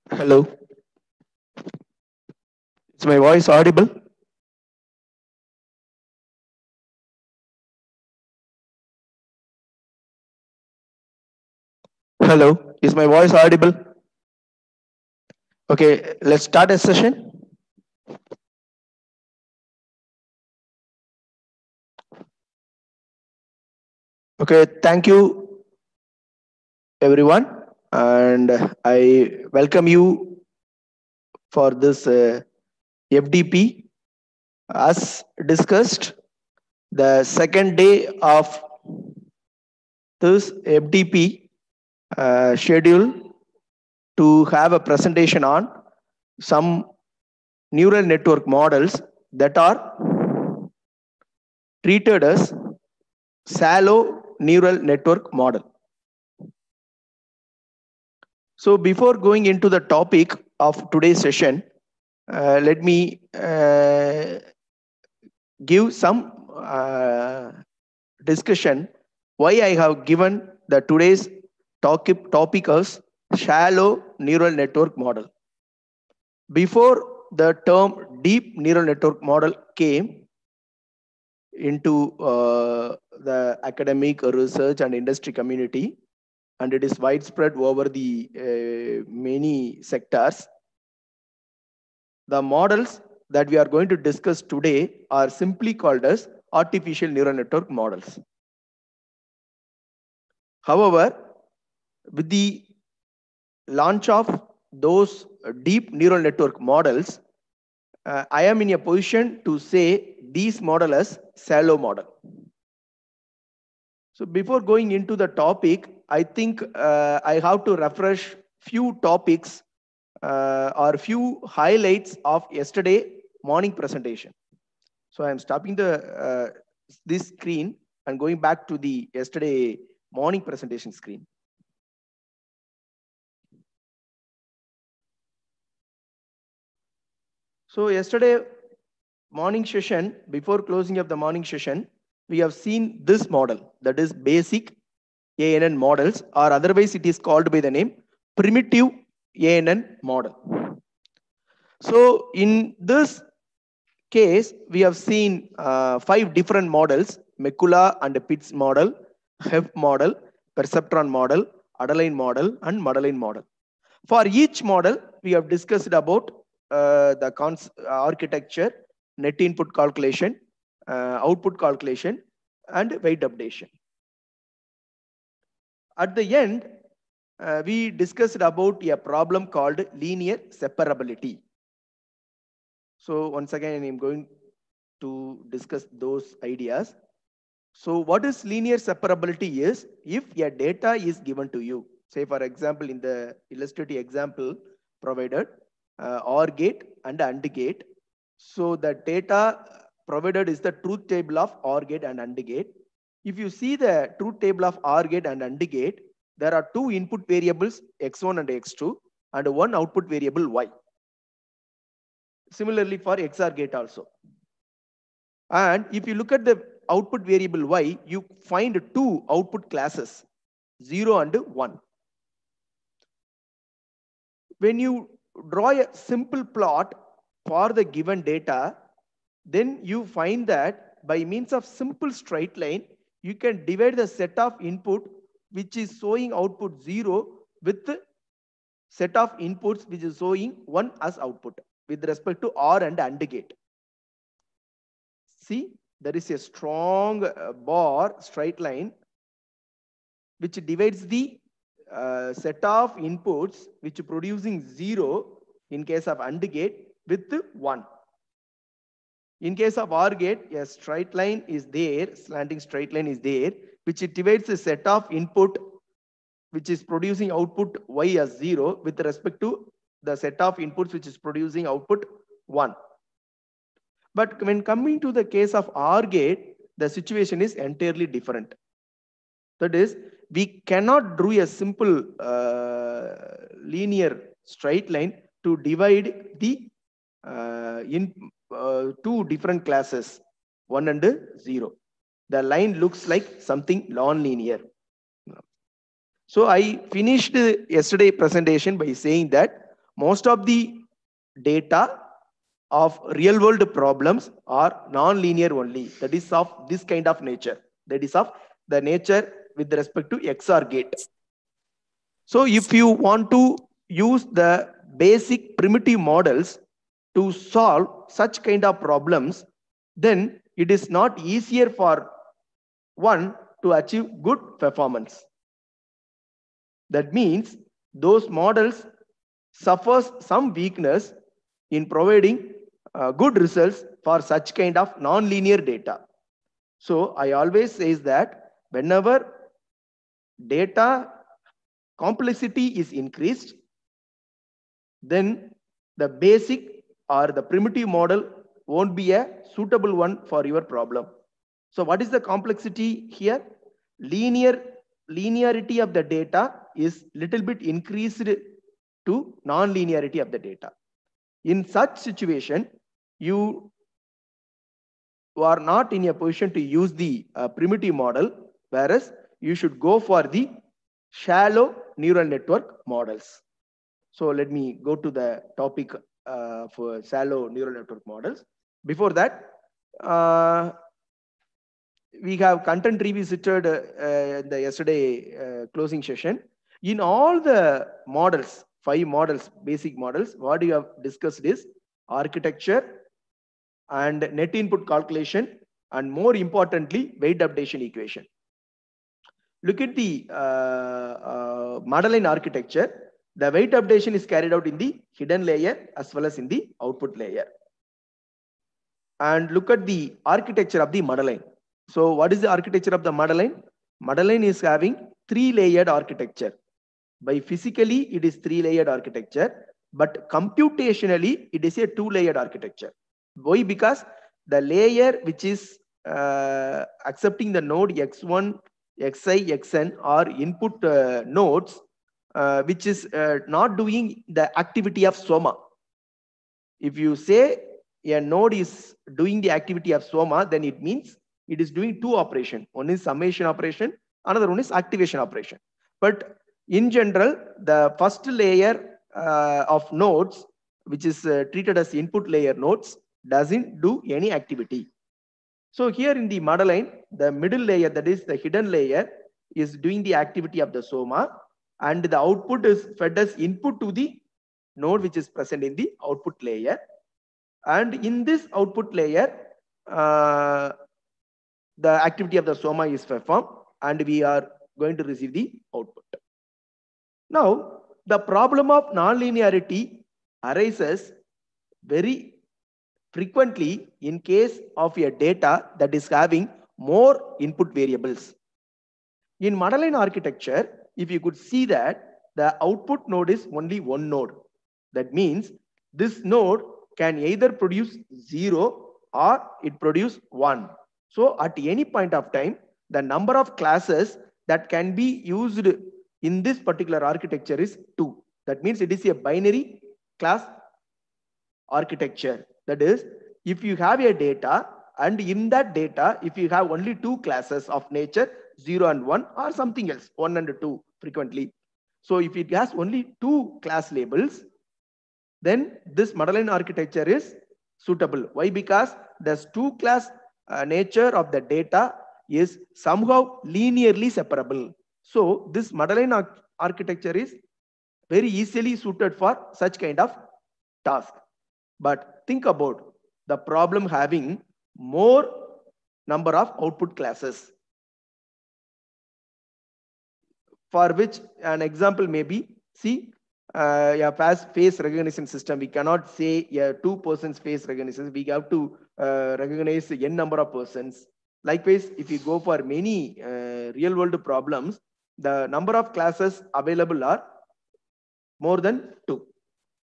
Hello, is my voice audible? Hello, is my voice audible? Okay, let's start a session. Okay, thank you everyone, and I welcome you for this FDP. As discussed, the second day of this FDP schedule to have a presentation on some neural network models that are treated as shallow neural network model. So before going into the topic of today's session, let me give some discussion why I have given the today's topic as shallow neural network model. Before the term deep neural network model came into the academic research and industry community, and it is widespread over the many sectors. The models that we are going to discuss today are simply called as artificial neural network models. However, with the launch of those deep neural network models, I am in a position to say these models as shallow model. So before going into the topic, I think I have to refresh few topics or few highlights of yesterday morning presentation. So I'm stopping the this screen and going back to the yesterday morning presentation screen. So yesterday morning session, before closing of the morning session, we have seen this model, that is basic ANN models, or otherwise it is called by the name primitive ANN model. So in this case, we have seen 5 different models: Mekula and Pitts model, Hef model, Perceptron model, Adeline model, and Madeline model. For each model, we have discussed about the architecture, net input calculation, output calculation, and weight updation. At the end, we discussed about a problem called linear separability. So once again, I'm going to discuss those ideas. So what is linear separability is if a data is given to you, say for example, in the illustrative example provided, OR gate and AND gate. So the data provided is the truth table of OR gate and AND gate. If you see the truth table of OR gate and AND gate, there are 2 input variables x1 and x2 and 1 output variable y. Similarly for XOR gate also. And if you look at the output variable y, you find 2 output classes, 0 and 1. When you draw a simple plot for the given data, then you find that by means of simple straight line, you can divide the set of input which is showing output 0 with the set of inputs which is showing 1 as output with respect to OR and AND gate. See, there is a strong bar straight line which divides the set of inputs which producing 0 in case of AND gate with 1. In case of OR gate, a straight line is there, slanting straight line is there, which it divides the set of input which is producing output y as 0 with respect to the set of inputs which is producing output 1. But when coming to the case of OR gate, the situation is entirely different. That is, we cannot draw a simple linear straight line to divide the in 2 different classes, 1 and 0. The line looks like something non-linear. So I finished yesterday presentation by saying that most of the data of real world problems are non-linear only. That is of this kind of nature. That is of the nature with respect to XOR gate. So if you want to use the basic primitive models to solve such kind of problems, then it is not easier for one to achieve good performance. That means those models suffers some weakness in providing good results for such kind of non-linear data. So I always say that whenever data complexity is increased, then the basic or the primitive model won't be a suitable one for your problem. So what is the complexity here? Linearity of the data is little bit increased to non-linearity of the data. In such situation, you are not in a position to use the primitive model, whereas you should go for the shallow neural network models. So let me go to the topic for shallow neural network models. Before that, we have content revisited the yesterday closing session. In all the models, 5 models, basic models, what you have discussed is architecture and net input calculation, and more importantly, weight updation equation. Look at the Madeleine architecture. The weight updation is carried out in the hidden layer as well as in the output layer. And look at the architecture of the Madeleine. So what is the architecture of the Madeleine? Madeleine is having 3-layered architecture. By physically, it is 3-layered architecture, but computationally, it is a 2-layered architecture. Why? Because the layer which is accepting the node x1, xi, xn are input nodes, which is not doing the activity of SOMA. If you say a node is doing the activity of SOMA, then it means it is doing 2 operations. One is summation operation, another one is activation operation. But in general, the first layer of nodes, which is treated as input layer nodes, doesn't do any activity. So here in the Madeleine, the middle layer, that is the hidden layer, is doing the activity of the SOMA, and the output is fed as input to the node which is present in the output layer. And in this output layer, the activity of the SOMA is performed, and we are going to receive the output. Now, the problem of nonlinearity arises very frequently in case of a data that is having more input variables. In Madeleine architecture, if you could see that the output node is only one node. That means this node can either produce 0 or it produce 1. So at any point of time, the number of classes that can be used in this particular architecture is 2. That means it is a binary class architecture. That is, if you have a data, and in that data, if you have only 2 classes of nature, 0 and 1, or something else, 1 and 2 frequently. So if it has only 2 class labels, then this Madeleine architecture is suitable. Why? Because the 2 class nature of the data is somehow linearly separable. So this Madeleine architecture is very easily suited for such kind of task. But think about the problem having more number of output classes, for which an example may be, see, a face recognition system. We cannot say a 2 persons face recognition. We have to recognize n number of persons. Likewise, if you go for many real world problems, the number of classes available are more than 2.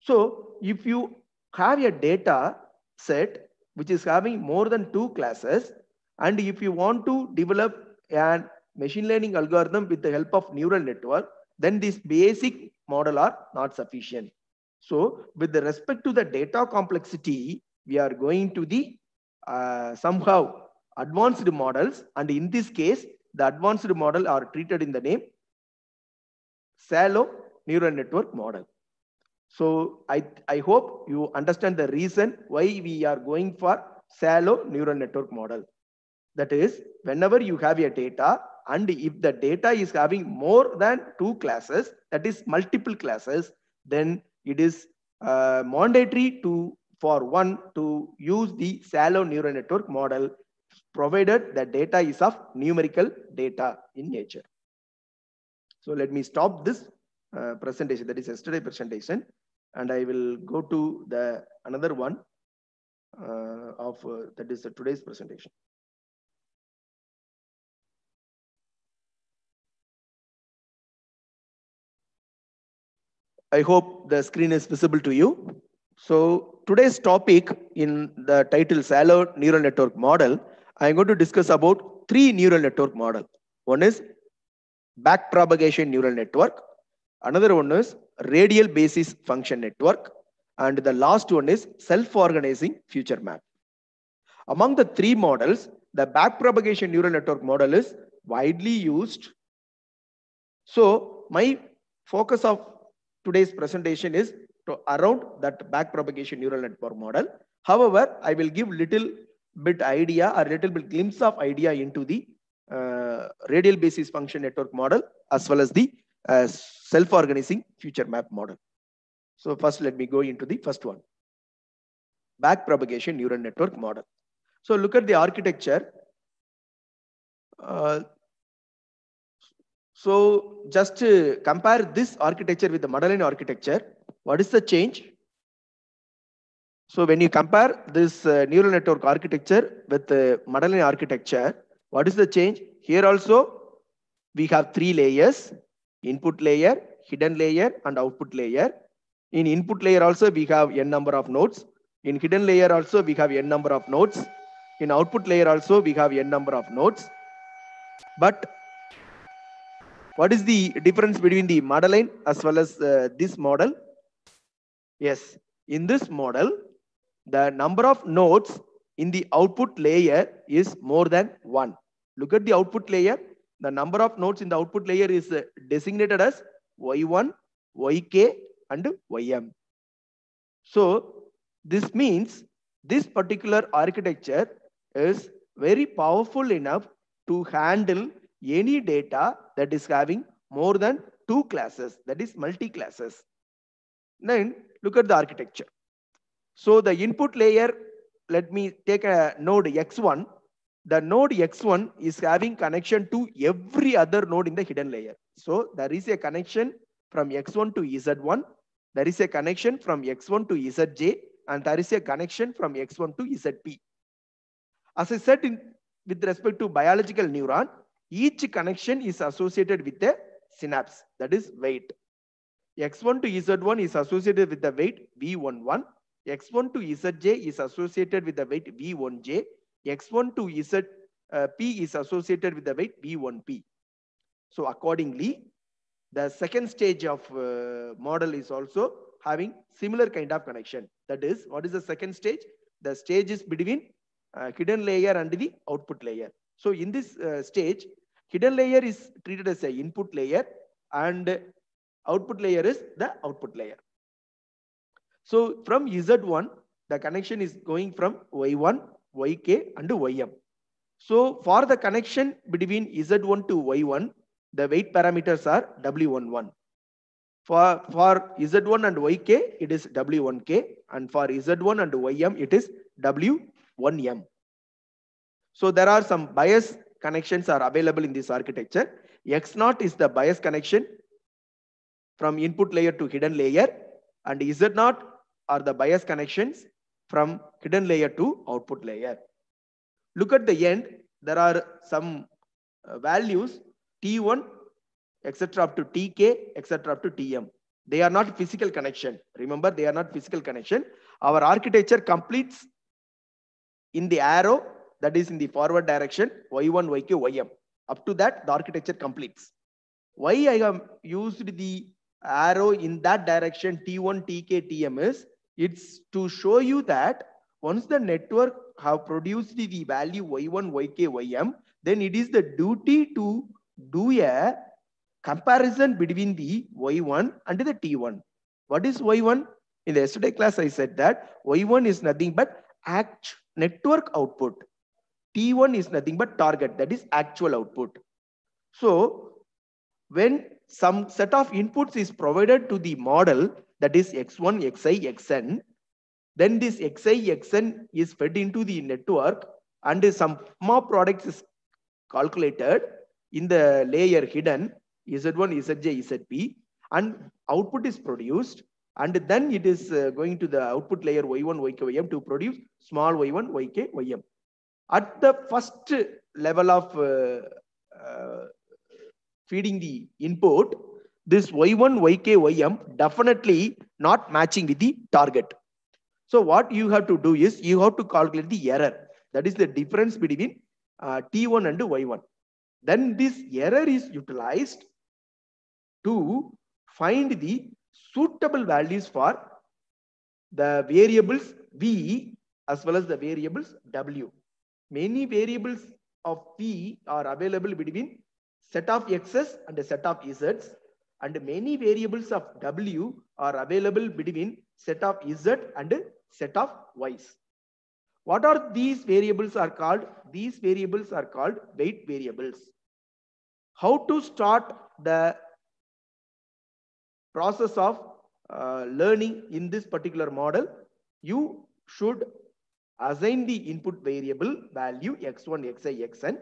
So if you have a data set which is having more than 2 classes, and if you want to develop a machine learning algorithm with the help of neural network, then this basic model are not sufficient. So with the respect to the data complexity, we are going to the somehow advanced models, and in this case, the advanced model are treated in the name shallow neural network model. So I hope you understand the reason why we are going for shallow neural network model. That is, whenever you have a data, and if the data is having more than two classes, that is multiple classes, then it is mandatory for one to use the shallow neural network model, provided the data is of numerical data in nature. So let me stop this presentation, that is yesterday presentation, and I will go to the another one that is today's presentation. I hope the screen is visible to you. So today's topic in the title shallow neural network model, I'm going to discuss about three neural network model. One is backpropagation neural network. Another one is radial basis function network. And the last one is self-organizing feature map. Among the three models, the backpropagation neural network model is widely used. So my focus of today's presentation is around that backpropagation neural network model. However, I will give little bit idea or little bit glimpse of idea into the radial basis function network model as well as the self-organizing feature map model. So first, let me go into the first one, backpropagation neural network model. So look at the architecture. So just compare this architecture with the Madeline architecture. What is the change? So when you compare this neural network architecture with the Madeline architecture, what is the change? Here also we have three layers: input layer, hidden layer, and output layer. In input layer also we have n number of nodes. In hidden layer also we have n number of nodes. In output layer also we have n number of nodes. But what is the difference between the Madeline as well as this model? Yes, in this model, the number of nodes in the output layer is more than 1. Look at the output layer. The number of nodes in the output layer is designated as Y1, YK, and YM. So this means this particular architecture is very powerful enough to handle any data that is having more than two classes, that is multi-classes. Then look at the architecture. So the input layer, let me take a node X1. The node X1 is having connection to every other node in the hidden layer. So there is a connection from X1 to Z1. There is a connection from X1 to Zj, and there is a connection from X1 to Zp. As I said, with respect to biological neuron, each connection is associated with a synapse, that is weight. X1 to Z1 is associated with the weight V11. X1 to Zj is associated with the weight V1j. X1 to Zp is associated with the weight V1p. So accordingly, the second stage of model is also having similar kind of connection. That is, what is the second stage? The stage is between hidden layer and the output layer. So in this stage, hidden layer is treated as an input layer and output layer is the output layer. So from Z1, the connection is going from Y1, YK and YM. So for the connection between Z1 to Y1, the weight parameters are W11. For Z1 and YK, it is W1K, and for Z1 and YM, it is W1M. So there are some bias connections are available in this architecture. X0 is the bias connection from input layer to hidden layer, and Z0 are the bias connections from hidden layer to output layer. Look at the end, there are some values T1, etc. up to Tk, etc. up to Tm. They are not physical connection. Remember, they are not physical connection. Our architecture completes in the arrow, that is in the forward direction, Y1, YK, Ym. Up to that, the architecture completes. Why I have used the arrow in that direction, T1, Tk, Tm is, it's to show you that once the network have produced the value Y1, YK, Ym, then it is the duty to do a comparison between the Y1 and the T1. What is Y1? In the yesterday class, I said that Y1 is nothing but network output. T1 is nothing but target, that is actual output. So when some set of inputs is provided to the model, that is X1, Xi, Xn, then this Xi, Xn is fed into the network and some more products is calculated in the layer hidden Z1, Zj, Zp, and output is produced, and then it is going to the output layer Y1, Yk, Ym to produce small y1, yk, ym. At the first level of feeding the input, this y1, yk, ym definitely not matching with the target. So what you have to do is you have to calculate the error. That is the difference between T1 and Y1. Then this error is utilized to find the suitable values for the variables V as well as the variables W. Many variables of V are available between set of X's and a set of Z's, and many variables of W are available between set of Z and set of Y's. What are these variables are called? These variables are called weight variables. How to start the process of learning in this particular model? You should assign the input variable value X1, Xi, Xn.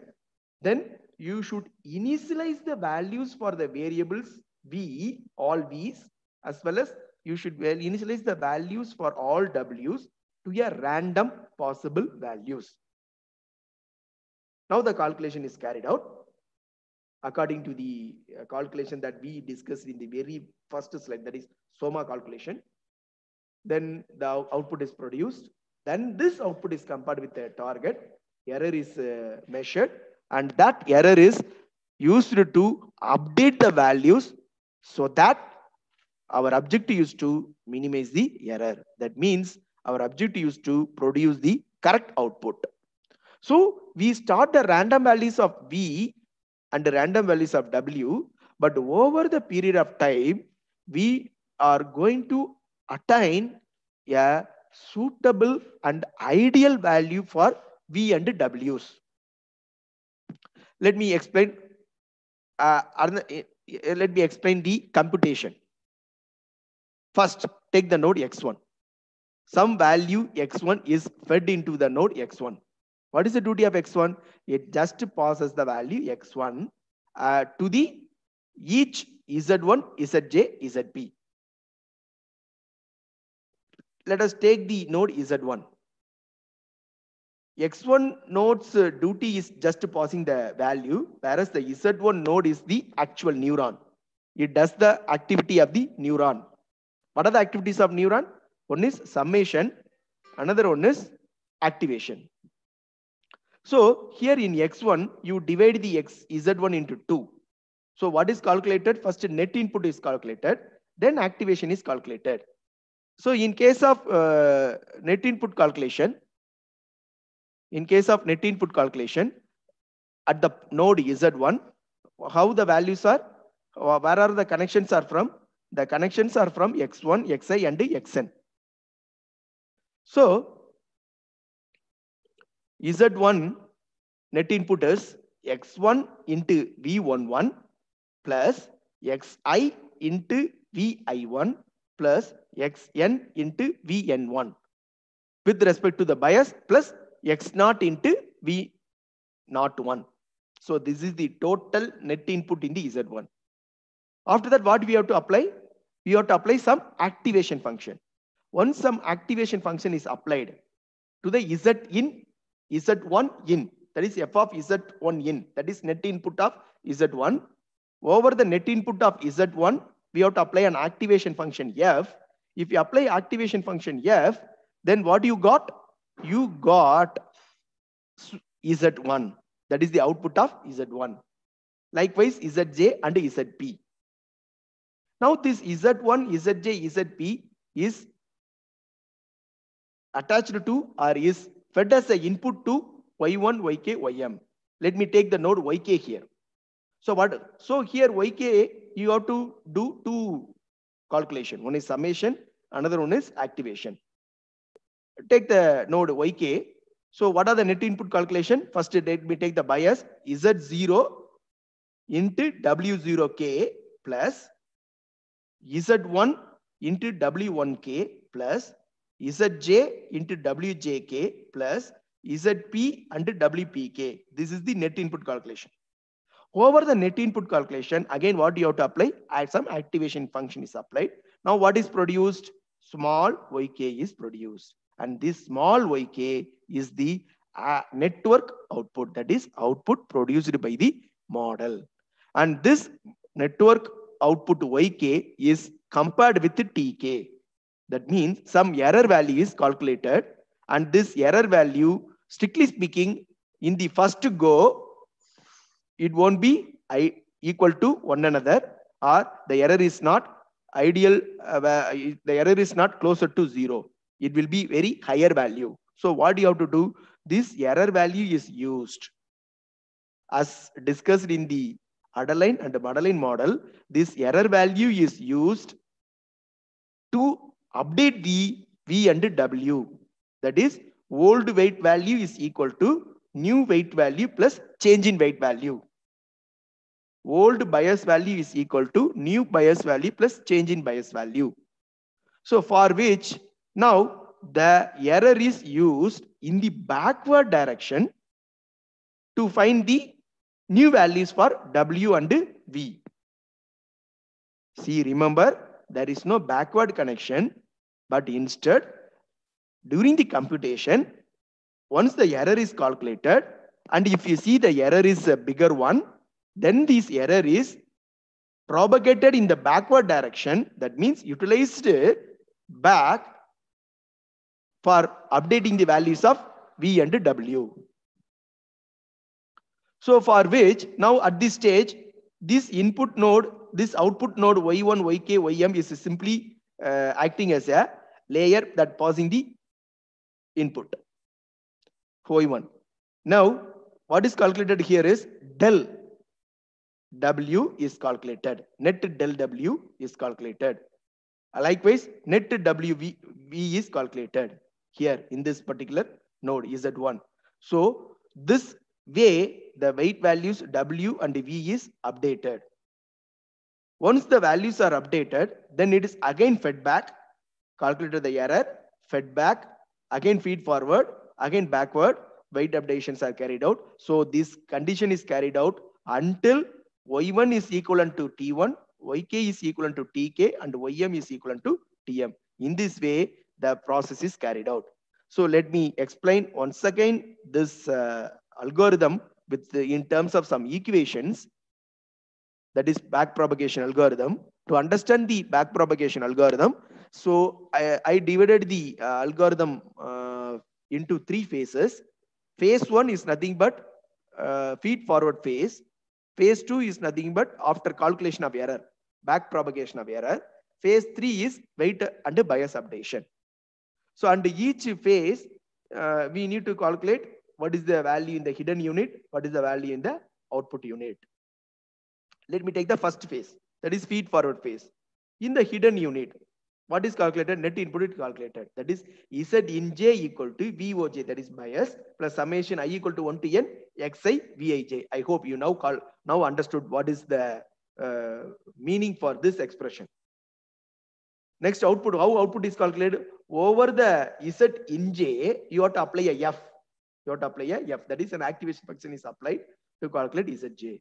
Then you should initialize the values for the variables V, all V's, as well as you should initialize the values for all W's to a random possible values. Now the calculation is carried out according to the calculation that we discussed in the very first slide, that is SOMA calculation. Then the output is produced. Then this output is compared with the target. Error is measured, and that error is used to update the values so that our objective is to minimize the error. That means our objective is to produce the correct output. So we start the random values of V and the random values of W, but over the period of time, we are going to attain a suitable and ideal value for V and W's. Let me explain. Let me explain the computation. First, take the node X1. Some value X1 is fed into the node X1. What is the duty of X1? It just passes the value X1 to the each Z1, Zj, Zp. Let us take the node Z1. X1 node's duty is just passing the value, whereas the Z1 node is the actual neuron. It does the activity of the neuron. What are the activities of neuron? One is summation, another one is activation. So here in X1, you divide the Z1 into 2. So what is calculated? First net input is calculated, then activation is calculated. So in case of net input calculation, at the node Z1, how the values are, where are the connections are from? The connections are from X1, Xi and Xn. So Z1 net input is X1 into V11 plus Xi into Vi1 plus Xn into Vn1 with respect to the bias plus X0 into V01. So this is the total net input in the Z1. After that, what we have to apply? We have to apply some activation function. Once some activation function is applied to the Z1 in, that is f of Z1 in, that is net input of Z1. Over the net input of Z1, we have to apply an activation function f. If you apply activation function f, then what you got? You got Z1. That is the output of Z1. Likewise, Zj and Zp. Now this Z1, Zj, Zp is attached to or is fed as an input to Y1, Yk, Ym. Let me take the node Yk here. So what? So here Yk, you have to do two calculation. One is summation, another one is activation. Take the node yk. So what are the net input calculation? First, let me take the bias Z0 into W0k plus Z1 into W1k plus Zj into Wjk plus Zp and Wpk. This is the net input calculation. Over the net input calculation, again what you have to apply? Add some activation function is applied. Now what is produced? Small yk is produced. And this small yk is the network output, that is output produced by the model. And this network output yk is compared with tk. That means some error value is calculated, and this error value, strictly speaking, in the first go, it won't be equal to one another, or the error is not ideal, the error is not closer to 0. It will be very higher value. So what you have to do? This error value is used. As discussed in the Adaline and the Madeline model, this error value is used to update the V and W. That is, old weight value is equal to new weight value plus change in weight value. Old bias value is equal to new bias value plus change in bias value. So for which now the error is used in the backward direction to find the new values for W and V. See, remember, there is no backward connection, but instead, during the computation, once the error is calculated, and if you see the error is a bigger one, then this error is propagated in the backward direction. That means utilized back for updating the values of V and W. So for which now at this stage, this input node, this output node y1, yk, ym is simply acting as a layer that passing the input y1. Now what is calculated here is del W is calculated. Net del W is calculated. Likewise, net WV is calculated here in this particular node Z1. So this way the weight values W and V is updated. Once the values are updated, then it is again fed back, calculated the error, fed back, again feed forward, again backward, weight updations are carried out. So this condition is carried out until y1 is equivalent to t1, yk is equivalent to tk, and ym is equivalent to tm. In this way, the process is carried out. So let me explain once again this algorithm with in terms of some equations. That is backpropagation algorithm. To understand the backpropagation algorithm, so I divided the algorithm into 3 phases. Phase 1 is nothing but feed forward phase. Phase 2 is nothing but after calculation of error, backpropagation of error. Phase 3 is weight and bias updation. So under each phase, we need to calculate what is the value in the hidden unit, what is the value in the output unit. Let me take the first phase, that is feed forward phase. In the hidden unit, what is calculated? Net input is calculated. That is Z in J equal to VOJ, that is bias, plus summation I equal to 1 to N Xi Vij. I hope you now understood what is the meaning for this expression. Next, output. How output is calculated? Over the Z in J, you have to apply a F. You have to apply a F. That is an activation function is applied to calculate Zj.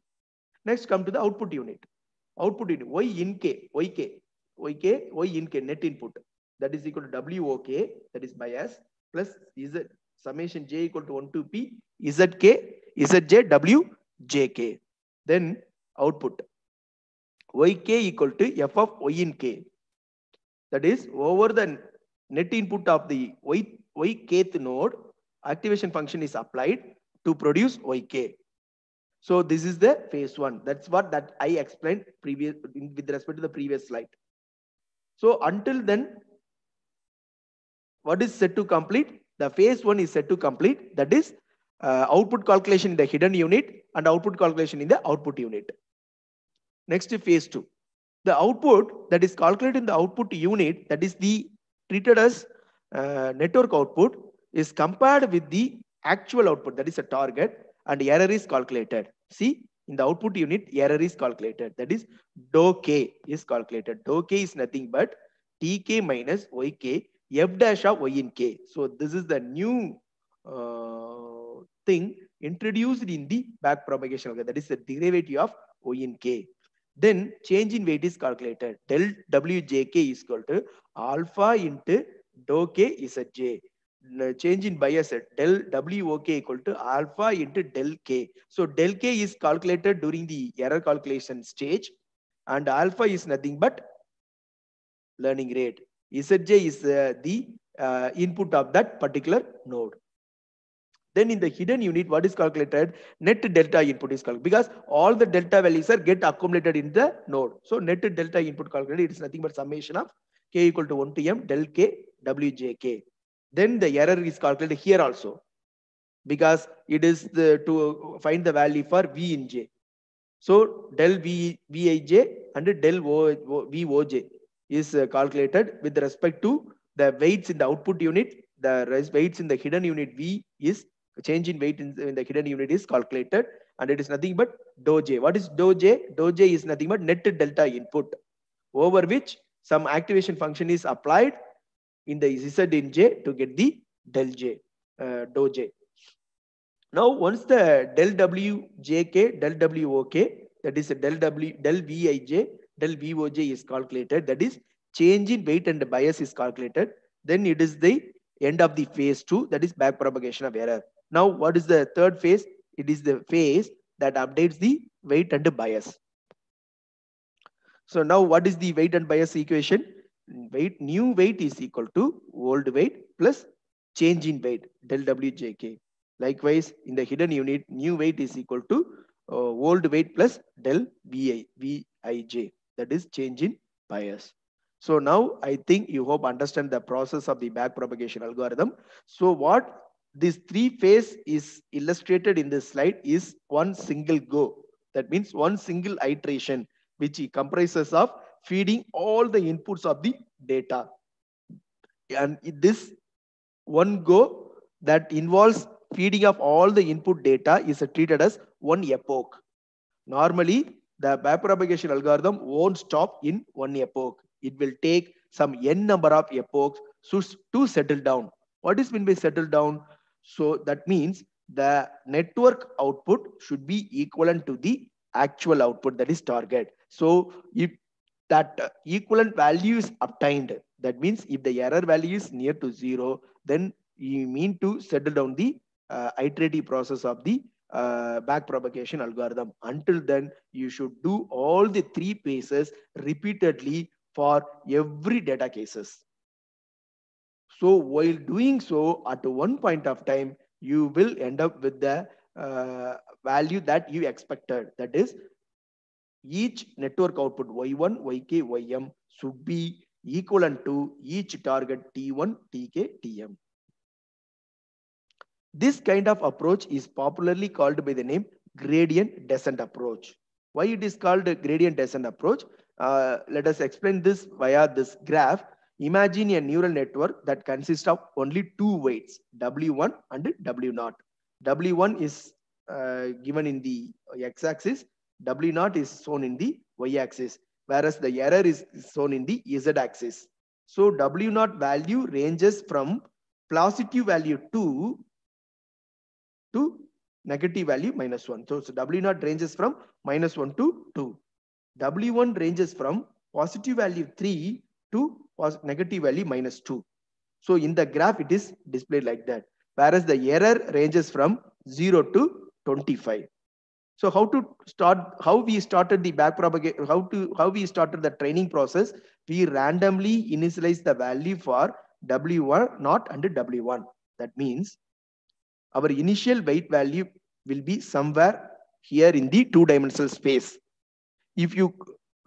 Next, come to the output unit. Output unit, Y in K, Yk, Y in K, net input. That is equal to WOK, that is bias, plus Z summation J equal to 1 to P, Zk, Zj, Wjk. Then output, Yk equal to F of Y in K. That is over the net input of the Ykth node, activation function is applied to produce Yk. So this is the phase 1. That's what I explained with respect to the previous slide. So until then, what is set to complete? The phase 1 is set to complete. That is output calculation in the hidden unit and output calculation in the output unit. Next, phase 2. The output that is calculated in the output unit, that is the treated as network output, is compared with the actual output, that is a target, and error is calculated. See, in the output unit, error is calculated. That is dou k is calculated. Dou k is nothing but tk minus yk f dash of y in k. So this is the new thing introduced in the backpropagation algorithm. That is the derivative of y in k. Then change in weight is calculated. Del wjk is equal to alpha into dou k zj. Change in bias del wok equal to alpha into del k. So del k is calculated during the error calculation stage, and alpha is nothing but learning rate. Zj is the input of that particular node. Then in the hidden unit, what is calculated? Net delta input is calculated, because all the delta values are get accumulated in the node. So net delta input calculated, it is nothing but summation of k equal to 1 to m del k wjk. Then the error is calculated here also, because it is to find the value for v in j. So del vij and del voj is calculated with respect to the weights in the output unit. The weights in the hidden unit v is change in weight in the hidden unit is calculated, and it is nothing but dou j. What is dou j? Dou j is nothing but net delta input, over which some activation function is applied in the z in j to get the del j, dou j. Now, once the del wjk, del wok, that is del vij, del voj is calculated, that is change in weight and bias is calculated, then it is the end of the phase 2, that is backpropagation of error. Now, what is the third phase? It is the phase that updates the weight and bias. So now what is the weight and bias equation? New weight is equal to old weight plus change in weight, del wjk. Likewise, in the hidden unit, new weight is equal to old weight plus del vij, that is change in bias. So now I think you hope understand the process of the backpropagation algorithm. So what this three phase is illustrated in this slide is one single go. That means one single iteration, which comprises of feeding all the inputs of the data. And this one go that involves feeding of all the input data is treated as one epoch. Normally, the backpropagation algorithm won't stop in one epoch. It will take some n number of epochs to settle down. What is meant by settle down? So that means the network output should be equivalent to the actual output, that is target. So if that equivalent value is obtained, that means if the error value is near to 0, then you mean to settle down the iterative process of the backpropagation algorithm. Until then, you should do all the three phases repeatedly for every data cases. So while doing so, at one point of time, you will end up with the value that you expected. That is, each network output y1, yk, ym should be equivalent to each target t1, tk, tm. This kind of approach is popularly called by the name gradient descent approach. Why it is called a gradient descent approach? Let us explain this via this graph. Imagine a neural network that consists of only two weights, W1 and W0. W1 is given in the x-axis, W0 is shown in the y-axis, whereas the error is shown in the z-axis. So W0 value ranges from positive value 2 to negative value -1. So W0 ranges from -1 to 2. W1 ranges from positive value 3 to negative value -2. So in the graph, it is displayed like that. Whereas the error ranges from 0 to 25. So how we started the backpropagation, how we started the training process? We randomly initialize the value for W0 and W1. That means our initial weight value will be somewhere here in the two-dimensional space. If you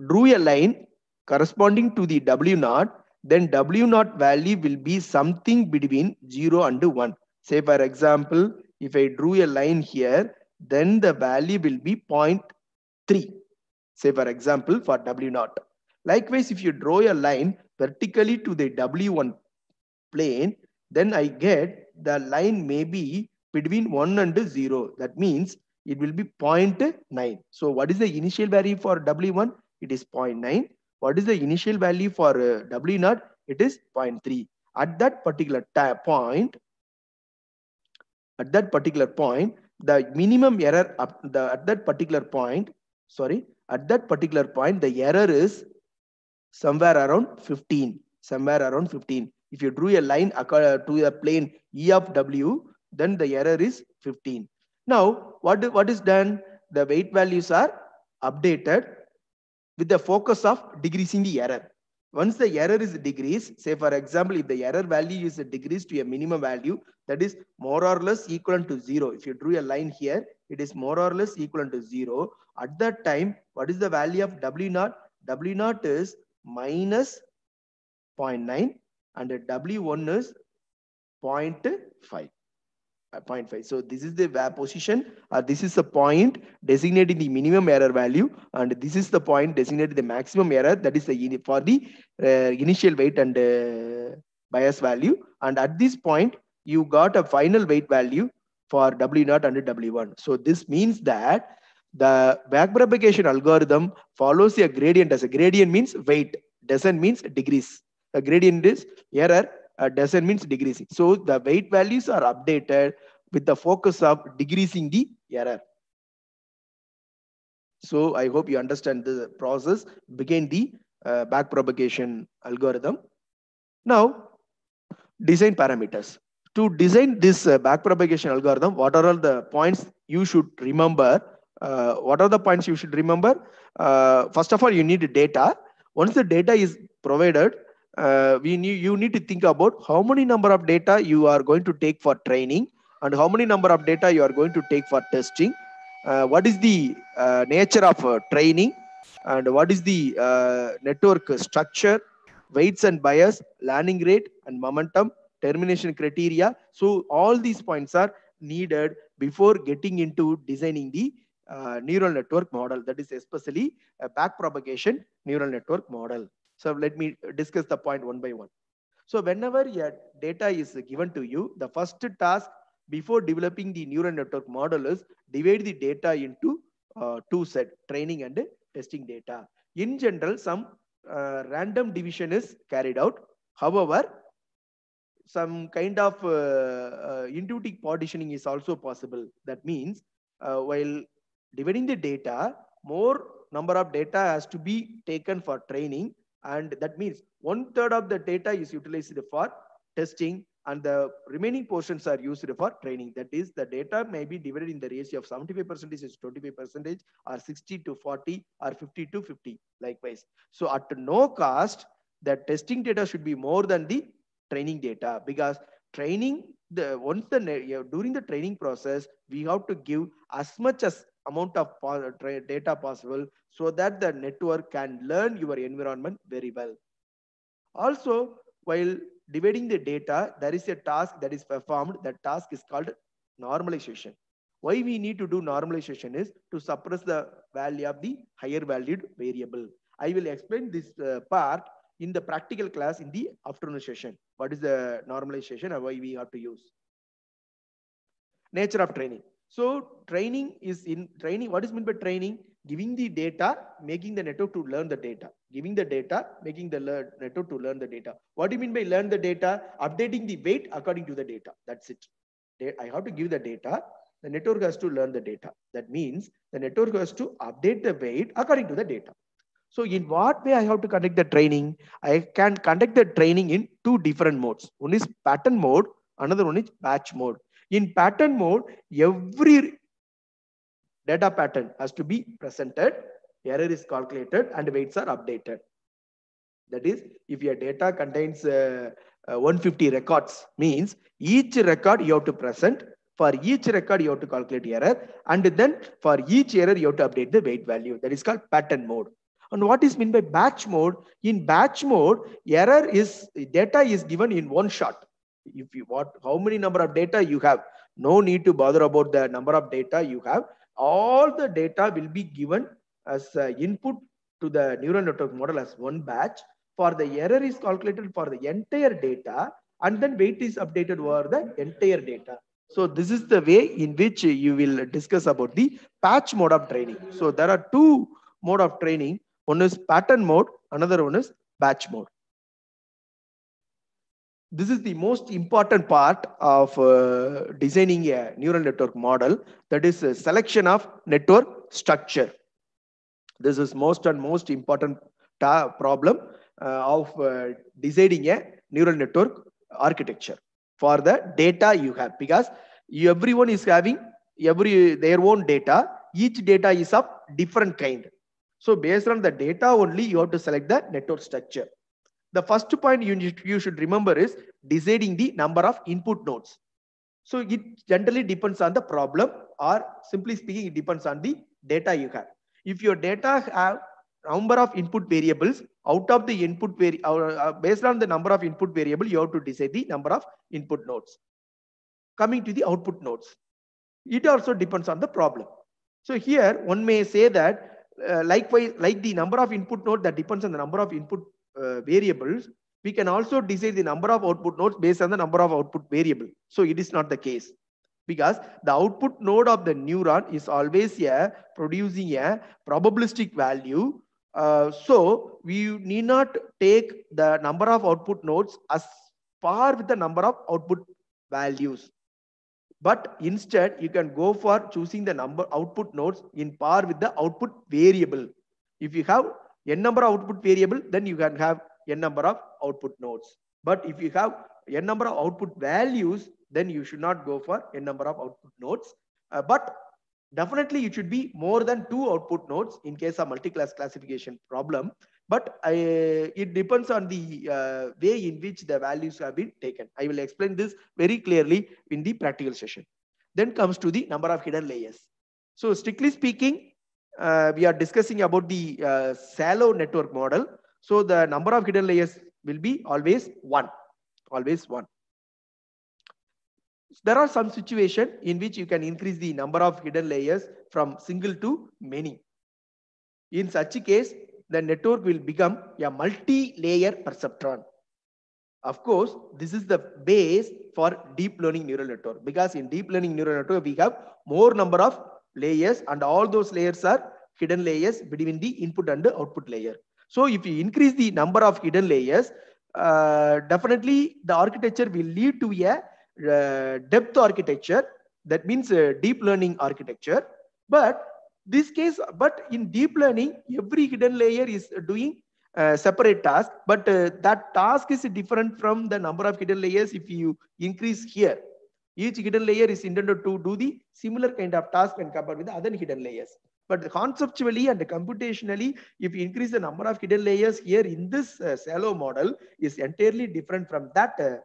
drew a line corresponding to the W0, then W0 value will be something between 0 and 1. Say for example, if I drew a line here, then the value will be 0.3. Say for example, for W0. Likewise, if you draw a line vertically to the W1 plane, then I get the line may be between 1 and 0. That means it will be 0.9. So what is the initial value for W1? It is 0.9. What is the initial value for W0? It is 0.3. At that particular point, the minimum error at that particular point, the error is somewhere around 15. If you drew a line to a plane E of W, then the error is 15. Now, what is done? The weight values are updated with the focus of decreasing the error. Once the error is decreased, say for example, if the error value is decreased to a minimum value, that is more or less equivalent to 0. If you drew a line here, it is more or less equivalent to 0. At that time, what is the value of W0? W0 is minus 0.9 and W1 is 0.5. 0.5. So this is the position, this is the point designating the minimum error value, and this is the point designating the maximum error, that is the for the initial weight and bias value. And at this point, you got a final weight value for W0 and W1. So this means that the backpropagation algorithm follows a gradient. As a gradient means weight, descent means decrease. A gradient is error, descent means decreasing. So the weight values are updated with the focus of decreasing the error. So I hope you understand the process behind the backpropagation algorithm. Now, design parameters. To design this backpropagation algorithm, what are all the points you should remember? First of all, you need data. Once the data is provided, you need to think about how many number of data you are going to take for training and how many number of data you are going to take for testing. What is the nature of training, and what is the network structure, weights and bias, learning rate and momentum, termination criteria. So all these points are needed before getting into designing the neural network model, that is especially a backpropagation neural network model. So let me discuss the point one by one. So whenever your data is given to you, the first task before developing the neural network model is divide the data into two sets, training and testing data. In general, some random division is carried out. However, some kind of intuitive partitioning is also possible. That means while dividing the data, more number of data has to be taken for training, and that means 1/3 of the data is utilized for testing and the remaining portions are used for training. That is, the data may be divided in the ratio of 75% is 25% or 60 to 40 or 50 to 50 likewise. So at no cost, the testing data should be more than the training data, because training, during the training process, we have to give as much as amount of data possible so that the network can learn your environment very well. Also, while dividing the data, there is a task that is performed. That task is called normalization. Why we need to do normalization is to suppress the value of the higher valued variable. I will explain this part in the practical class in the afternoon session. What is the normalization and why we have to use? Nature of training. So training is in training. What is meant by training? Giving the data, making the network to learn the data. Giving the data, making the network to learn the data. What do you mean by learn the data? Updating the weight according to the data. That's it. I have to give the data. The network has to learn the data. That means the network has to update the weight according to the data. So in what way I have to conduct the training? I can conduct the training in two different modes. One is pattern mode, another one is batch mode. In pattern mode, every data pattern has to be presented, error is calculated, and weights are updated. That is, if your data contains 150 records, means each record you have to present. For each record, you have to calculate error, and then for each error, you have to update the weight value. That is called pattern mode. And what is meant by batch mode? In batch mode, data is given in one shot. If you want, how many number of data you have, no need to bother about the number of data you have. All the data will be given as input to the neural network model as one batch. For the error is calculated for the entire data, and then weight is updated over the entire data. So this is the way in which you will discuss about the patch mode of training. So there are two mode of training. One is pattern mode, another one is batch mode. This is the most important part of designing a neural network model, that is a selection of network structure. This is most important problem of designing a neural network architecture for the data you have, because everyone is having their own data. Each data is of different kind. So based on the data only, you have to select the network structure. The first point you should remember is deciding the number of input nodes. So it generally depends on the problem, or simply speaking, it depends on the data you have. If your data have number of input variables, out of the input based on the number of input variable, you have to decide the number of input nodes. Coming to the output nodes, it also depends on the problem. So here one may say that likewise, like the number of input node that depends on the number of input variables, we can also decide the number of output nodes based on the number of output variable. So it is not the case, because the output node of the neuron is always producing a probabilistic value. So we need not take the number of output nodes as par with the number of output values, but instead you can go for choosing the output nodes in par with the output variable. If you have n number of output variable, then you can have n number of output nodes. But if you have n number of output values, then you should not go for n number of output nodes. But definitely it should be more than 2 output nodes in case of multi-class classification problem. But it depends on the way in which the values have been taken. I will explain this very clearly in the practical session. Then comes to the number of hidden layers. So strictly speaking, we are discussing about the shallow network model. So the number of hidden layers will be always 1. Always 1. There are some situations in which you can increase the number of hidden layers from single to many. In such a case, the network will become a multi-layer perceptron. Of course, this is the base for deep learning neural network, because in deep learning neural network, we have more number of layers, and all those layers are hidden layers between the input and the output layer. So if you increase the number of hidden layers, definitely the architecture will lead to a depth architecture. That means a deep learning architecture. But in deep learning, every hidden layer is doing separate task, but that task is different from the number of hidden layers. If you increase here, each hidden layer is intended to do the similar kind of task when compared with the other hidden layers. But conceptually and computationally, if you increase the number of hidden layers here in this shallow model, is entirely different from that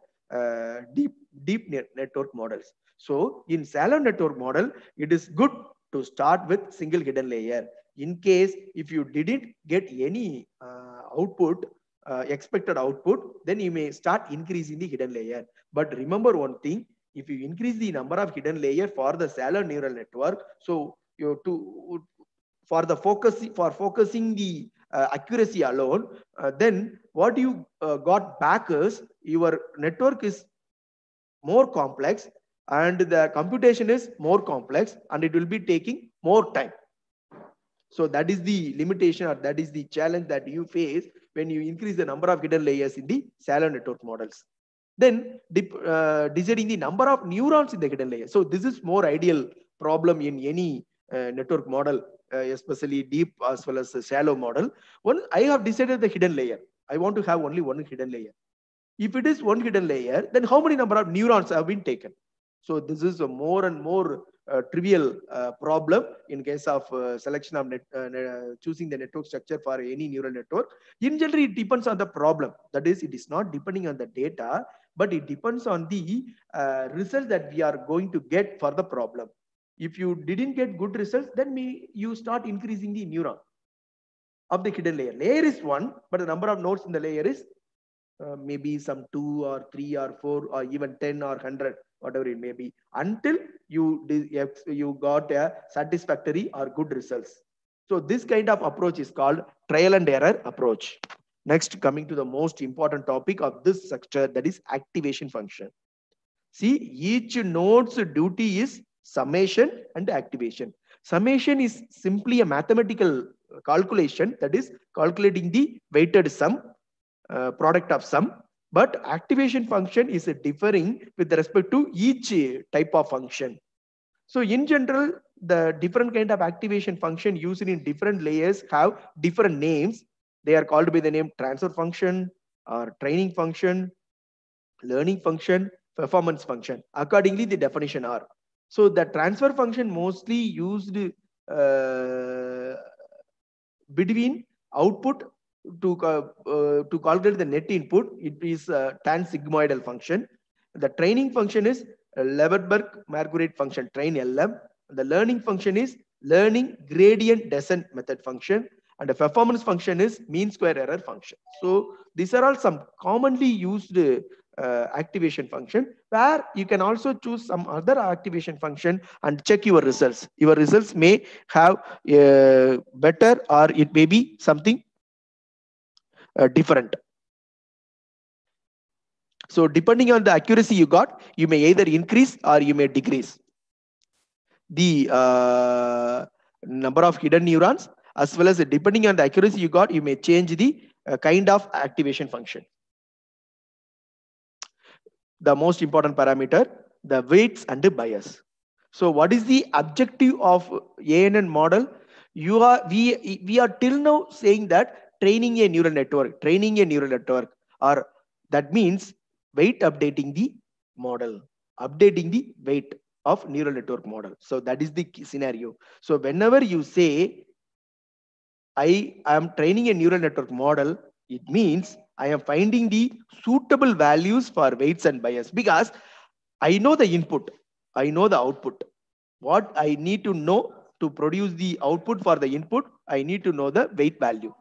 deep network models. So in shallow network model, it is good to start with single hidden layer. In case if you didn't get any expected output, then you may start increasing the hidden layer. But remember one thing, if you increase the number of hidden layer for the shallow neural network, so for focusing the accuracy alone, then what you got back is your network is more complex, and the computation is more complex, and it will be taking more time. So that is the limitation, or that is the challenge that you face when you increase the number of hidden layers in the shallow network models. Then deciding the number of neurons in the hidden layer. So this is more ideal problem in any network model, especially deep as well as shallow model. I have decided the hidden layer. I want to have only one hidden layer. If it is one hidden layer, then how many number of neurons have been taken? So this is a more and more trivial problem in case of selection of choosing the network structure for any neural network. In general, it depends on the problem. That is, it is not depending on the data, but it depends on the result that we are going to get for the problem. If you didn't get good results, then you start increasing the neuron of the hidden layer. Layer is 1, but the number of nodes in the layer is maybe some 2 or 3 or 4 or even 10 or 100, whatever it may be, until you got a satisfactory or good results. So this kind of approach is called trial and error approach. Next, coming to the most important topic of this structure, that is activation function. See, each node's duty is summation and activation. Summation is simply a mathematical calculation, that is calculating the weighted sum, product of sum. But activation function is differing with respect to each type of function. So in general, the different kind of activation function used in different layers have different names. They are called by the name transfer function or training function, learning function, performance function. Accordingly, the definition are. So the transfer function mostly used between output to calculate the net input. It is a tan sigmoidal function. The training function is Leverberg-Marguerite function, train LM. The learning function is learning gradient descent method function. And the performance function is mean square error function. So these are all some commonly used activation function, where you can also choose some other activation function and check your results. Your results may have better, or it may be something different. So depending on the accuracy you got, you may either increase or you may decrease the number of hidden neurons, as well as depending on the accuracy you got, you may change the kind of activation function. The most important parameter, the weights and the bias. So what is the objective of ANN model? We are till now saying that training a neural network, or that means weight updating the model, updating the weight of neural network model. So that is the scenario. So whenever you say I am training a neural network model, it means I am finding the suitable values for weights and bias, because I know the input, I know the output. What I need to know to produce the output for the input, I need to know the weight value,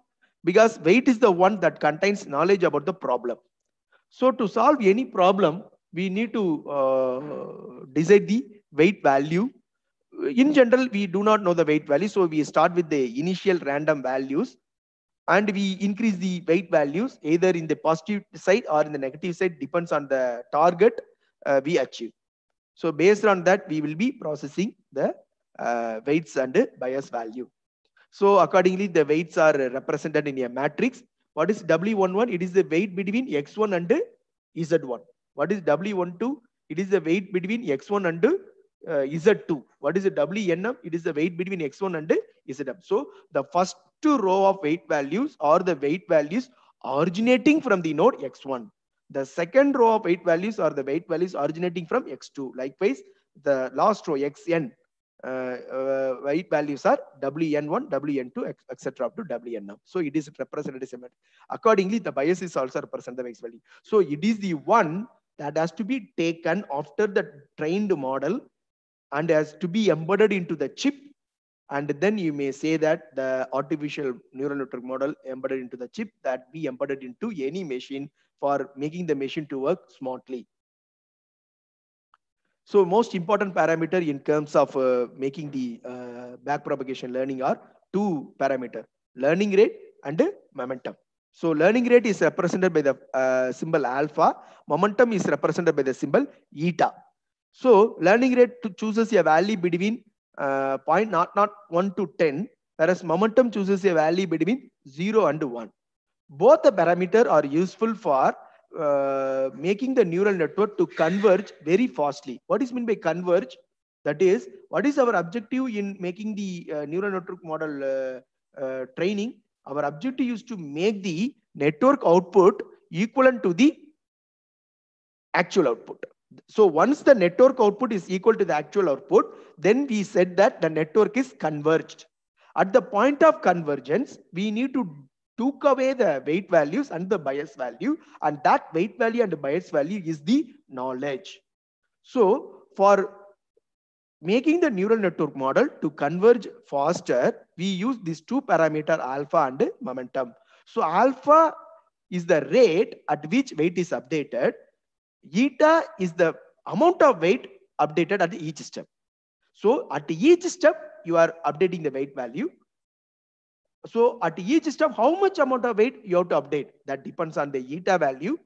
because weight is the one that contains knowledge about the problem. So to solve any problem, we need to decide the weight value. In general, we do not know the weight value, so we start with the initial random values and we increase the weight values either in the positive side or in the negative side, depends on the target we achieve. So based on that, we will be processing the weights and bias value. So accordingly, the weights are represented in a matrix. What is W11? It is the weight between X1 and Z1. What is W12? It is the weight between X1 and Z2. What is the WNM? It is the weight between X1 and ZM. So the first row of weight values are the weight values originating from the node X1. The second row of weight values are the weight values originating from X2. Likewise, the last row Xn weight values are Wn1, Wn2, etc. up to Wnm. So it is represented as a matrix. Accordingly, the bias is also represented the weight value. So it is the one that has to be taken after the trained model and has to be embedded into the chip. And then you may say that the artificial neural network model embedded into the chip that be embedded into any machine for making the machine to work smartly. So most important parameter in terms of making the backpropagation learning are two parameter, learning rate and momentum. So learning rate is represented by the symbol alpha. Momentum is represented by the symbol eta. So learning rate chooses a value between 0.001 to 10, whereas momentum chooses a value between 0 and 1. Both the parameter are useful for making the neural network to converge very fastly. What is meant by converge? That is, what is our objective in making the neural network model training? Our objective is to make the network output equivalent to the actual output. So once the network output is equal to the actual output, then we said that the network is converged. At the point of convergence, we need to took away the weight values and the bias value, and that weight value and the bias value is the knowledge. So for making the neural network model to converge faster, we use these two parameters, alpha and momentum. So alpha is the rate at which weight is updated. Eta is the amount of weight updated at each step. So at each step, you are updating the weight value. So at each step, how much amount of weight you have to update? That depends on the eta value.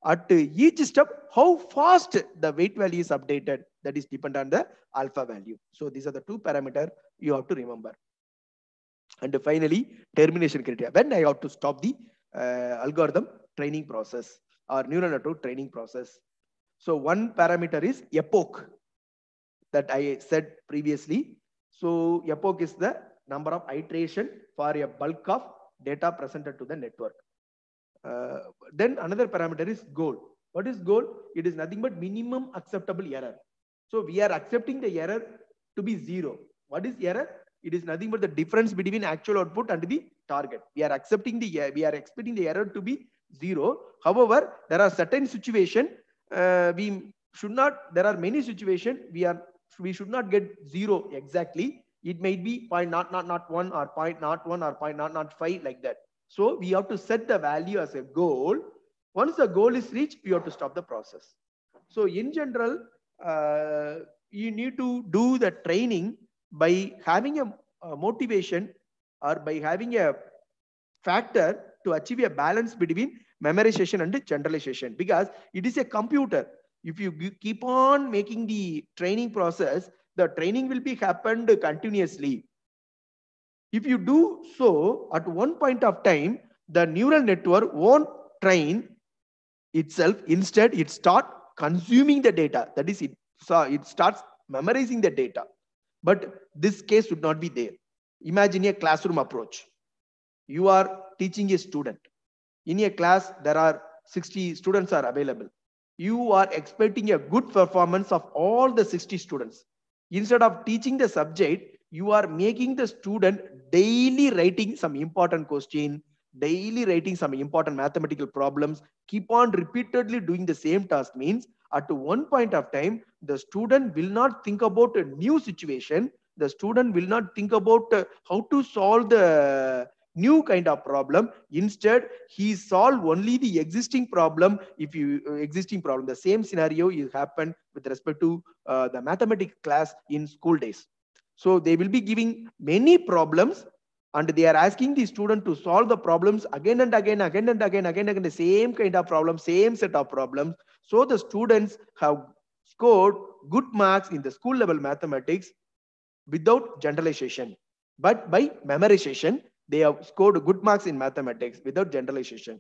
At each step, how fast the weight value is updated? That is depend on the alpha value. So these are the two parameters you have to remember. And finally, termination criteria. When I have to stop the algorithm training process or neural network training process. So one parameter is epoch that I said previously. So epoch is the number of iteration for a bulk of data presented to the network. Then another parameter is goal. What is goal? It is nothing but minimum acceptable error. So we are accepting the error to be 0. What is error? It is nothing but the difference between actual output and the target. We are expecting the error to be 0. However, there are certain situations we should not. There are many situations we should not get 0 exactly. It may be 0.001 or 0.01 or 0.005 like that. So we have to set the value as a goal. Once the goal is reached, you have to stop the process. So in general, you need to do the training by having a motivation or by having a factor to achieve a balance between memorization and generalization, because it is a computer. If you keep on making the training process, the training will be happened continuously. If you do so, at one point of time, the neural network won't train itself. Instead, it starts consuming the data. That is, it starts memorizing the data. But this case would not be there. Imagine a classroom approach. You are teaching a student. In a class, there are 60 students are available. You are expecting a good performance of all the 60 students. Instead of teaching the subject, you are making the student daily writing some important question, daily writing some important mathematical problems, keep on repeatedly doing the same task. Means at one point of time, the student will not think about a new situation. The student will not think about how to solve the new kind of problem. Instead, he solve only the existing problem. If you existing problem, the same scenario is happened with respect to the mathematics class in school days. So they will be giving many problems, and they are asking the student to solve the problems again and again, the same kind of problem, same set of problems. So the students have scored good marks in the school level mathematics without generalization, but by memorization they have scored good marks in mathematics without generalization.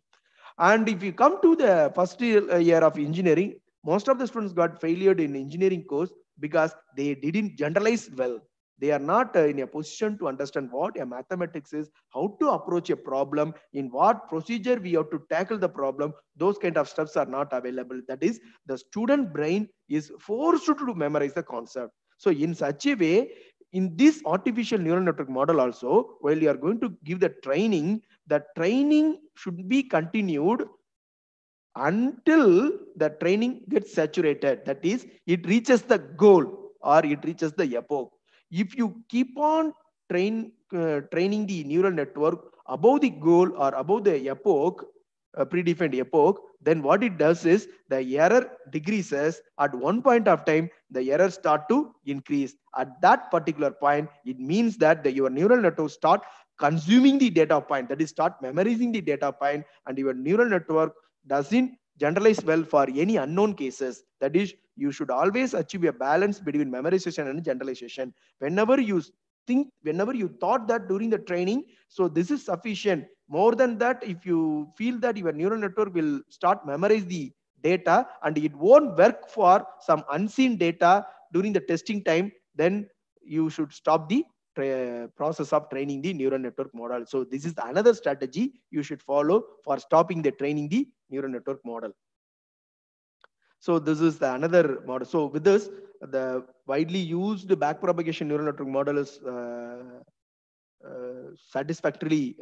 And if you come to the first year of engineering, most of the students got failure in engineering course because they didn't generalize well. They are not in a position to understand what a mathematics is, how to approach a problem, in what procedure we have to tackle the problem. Those kind of steps are not available. That is, the student brain is forced to memorize the concept. So in such a way, in this artificial neural network model also, while you are going to give the training should be continued until the training gets saturated. That is, it reaches the goal or it reaches the epoch. If you keep on training the neural network above the goal or above the epoch, predefined epoch, then what it does is the error decreases. At one point of time, the errors start to increase. At that particular point, it means that your neural network start consuming the data point, that is, start memorizing the data point, and your neural network doesn't generalize well for any unknown cases. That is, you should always achieve a balance between memorization and generalization. Whenever you thought that during the training, so this is sufficient. More than that, if you feel that your neural network will start memorize the data and it won't work for some unseen data during the testing time, then you should stop the process of training the neural network model. So this is another strategy you should follow for stopping the training the neural network model. So this is the another model. So with this, the widely used backpropagation neural network model is satisfactorily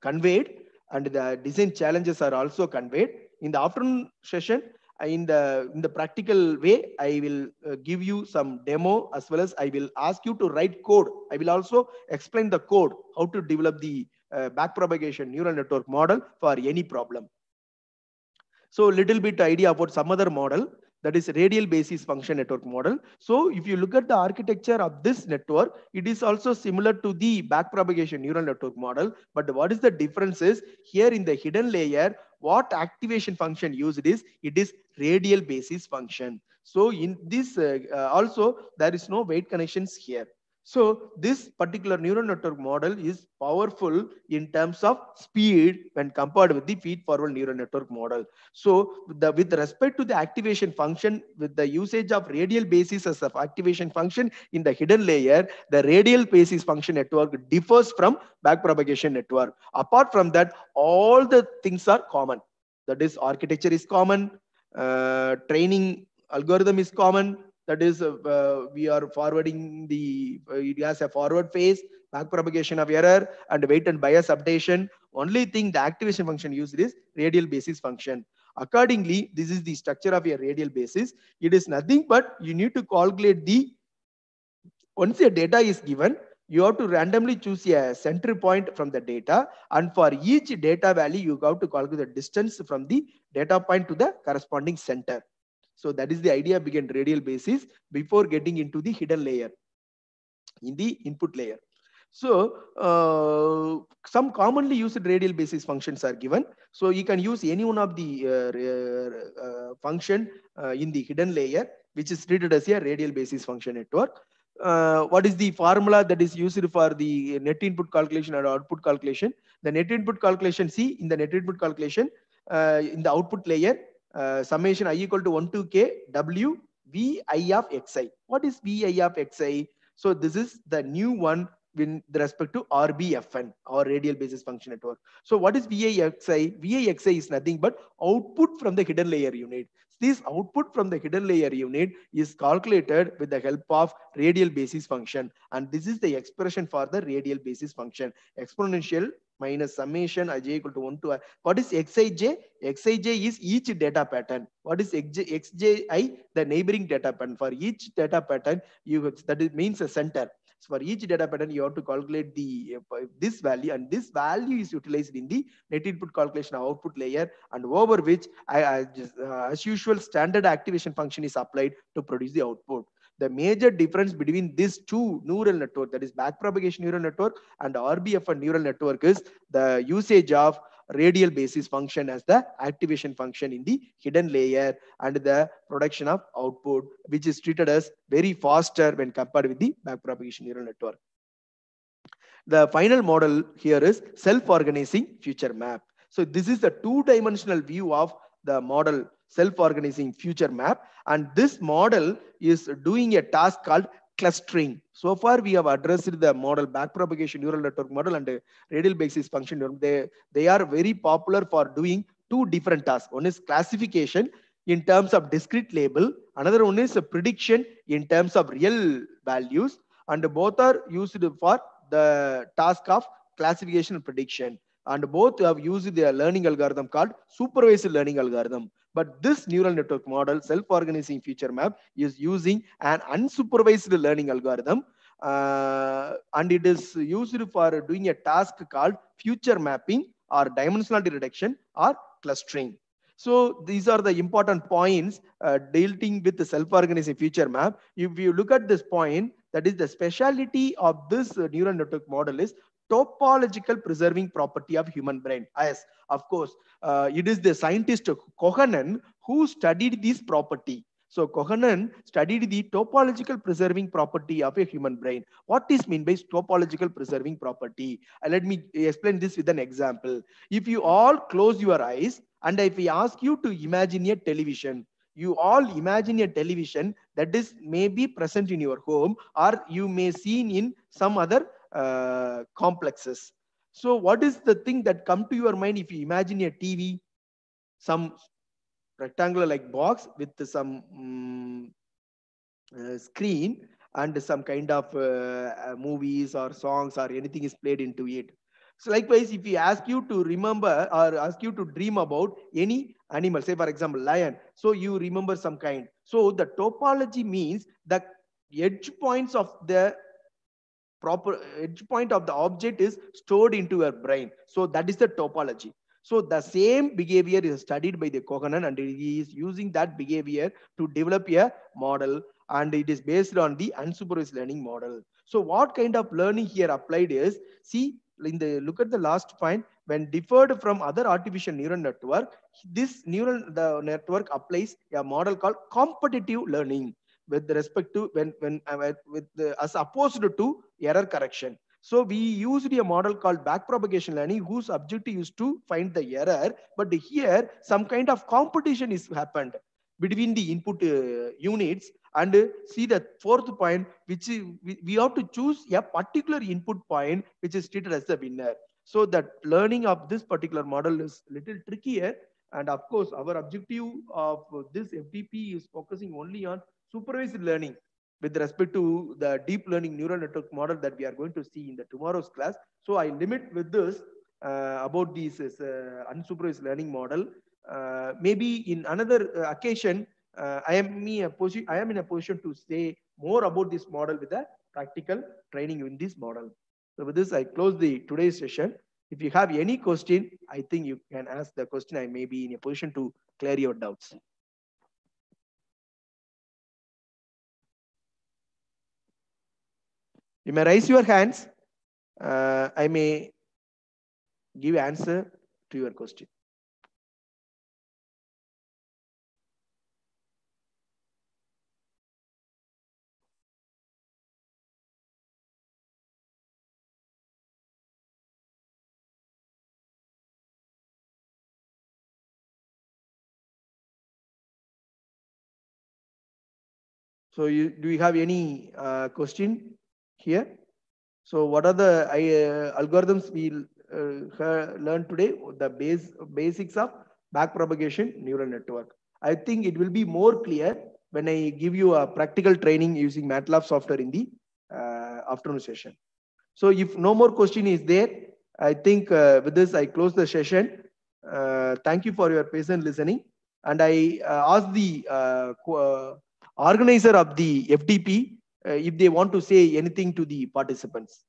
conveyed, and the design challenges are also conveyed. In the afternoon session, in the practical way, I will give you some demo, as well as I will ask you to write code. I will also explain the code, how to develop the backpropagation neural network model for any problem. So little bit idea about some other model. that is radial basis function network model. So if you look at the architecture of this network, it is also similar to the backpropagation neural network model. But what is the difference is here in the hidden layer, what activation function used is, it is radial basis function. So in this also there is no weight connections here. So this particular neural network model is powerful in terms of speed when compared with the feed-forward neural network model. So with respect to the activation function, with the usage of radial basis as of activation function in the hidden layer, the radial basis function network differs from backpropagation network. Apart from that, all the things are common. That is, architecture is common, training algorithm is common, that is we are forwarding the it has a forward phase, back propagation of error, and weight and bias updation. Only thing the activation function used is radial basis function. Accordingly, this is the structure of a radial basis. It is nothing but you need to calculate the, once your data is given, you have to randomly choose a center point from the data, and for each data value you have to calculate the distance from the data point to the corresponding center. So that is the idea behind radial basis before getting into the hidden layer in the input layer. So some commonly used radial basis functions are given. So you can use any one of the function in the hidden layer, which is treated as a radial basis function network. What is the formula that is used for the net input calculation or output calculation? The net input calculation, see in the net input calculation in the output layer, summation I equal to 1 to k w vi of xi. What is vi of xi? So this is the new one with respect to RBFN, or radial basis function network. So what is VIXI? VIXI is nothing but output from the hidden layer unit. This output from the hidden layer unit is calculated with the help of radial basis function. And this is the expression for the radial basis function. Exponential minus summation I j equal to 1 to I. What is Xij? Xij is each data pattern. What is Xji? The neighboring data pattern. For each data pattern, that means a center. So for each data pattern, you have to calculate the this value, and this value is utilized in the net input calculation of output layer, and over which as usual standard activation function is applied to produce the output. The major difference between these two neural network, that is backpropagation neural network and RBFN neural network, is the usage of radial basis function as the activation function in the hidden layer, and the production of output, which is treated as very faster when compared with the backpropagation neural network. The final model here is self-organizing future map. So this is the two-dimensional view of the model self-organizing future map, and this model is doing a task called clustering. So far we have addressed the model backpropagation neural network model and radial basis function neural. They are very popular for doing two different tasks. One is classification in terms of discrete label, another one is a prediction in terms of real values, and both are used for the task of classification and prediction, and both have used their learning algorithm called supervised learning algorithm. But this neural network model, self-organizing future map, is using an unsupervised learning algorithm, and it is used for doing a task called future mapping or dimensionality reduction or clustering. So these are the important points dealing with the self-organizing future map. If you look at this point, that is the speciality of this neural network model is topological preserving property of human brain. Yes, of course, it is the scientist Kohanen who studied this property. So Kohanen studied the topological preserving property of a human brain. What is meant by topological preserving property? Let me explain this with an example. If you all close your eyes, and if we ask you to imagine a television, you all imagine a television that is maybe present in your home, or you may see in some other complexes. So what is the thing that come to your mind if you imagine a TV? Some rectangular like box with some screen, and some kind of movies or songs or anything is played into it. So likewise, if we ask you to remember or ask you to dream about any animal, say for example lion, so you remember some kind. So the topology means the edge points of the proper edge point of the object is stored into your brain. So that is the topology. So the same behavior is studied by the Kohanan, and he is using that behavior to develop a model, and it is based on the unsupervised learning model. So what kind of learning here applied is, see, look at the last point, when differed from other artificial neural network, this the network applies a model called competitive learning with respect to as opposed to error correction. So we used a model called backpropagation learning, whose objective is to find the error. But here, some kind of competition is happened between the input units. And see the fourth point, which we have to choose a particular input point, which is treated as the winner. So that learning of this particular model is little trickier. And of course, our objective of this FDP is focusing only on supervised learning with respect to the deep learning neural network model that we are going to see in the tomorrow's class. So I limit with this about this unsupervised learning model. Maybe in another occasion, I am in a position to say more about this model with a practical training in this model. So with this, I close the today's session. If you have any question, I think you can ask the question. I may be in a position to clear your doubts. You may raise your hands. I may give answer to your question. So do you have any question here? So what are the algorithms we learned today? The basics of backpropagation neural network. I think it will be more clear when I give you a practical training using MATLAB software in the afternoon session. So if no more question is there, I think with this I close the session. Thank you for your patient listening. And I ask the organizer of the FDP if they want to say anything to the participants.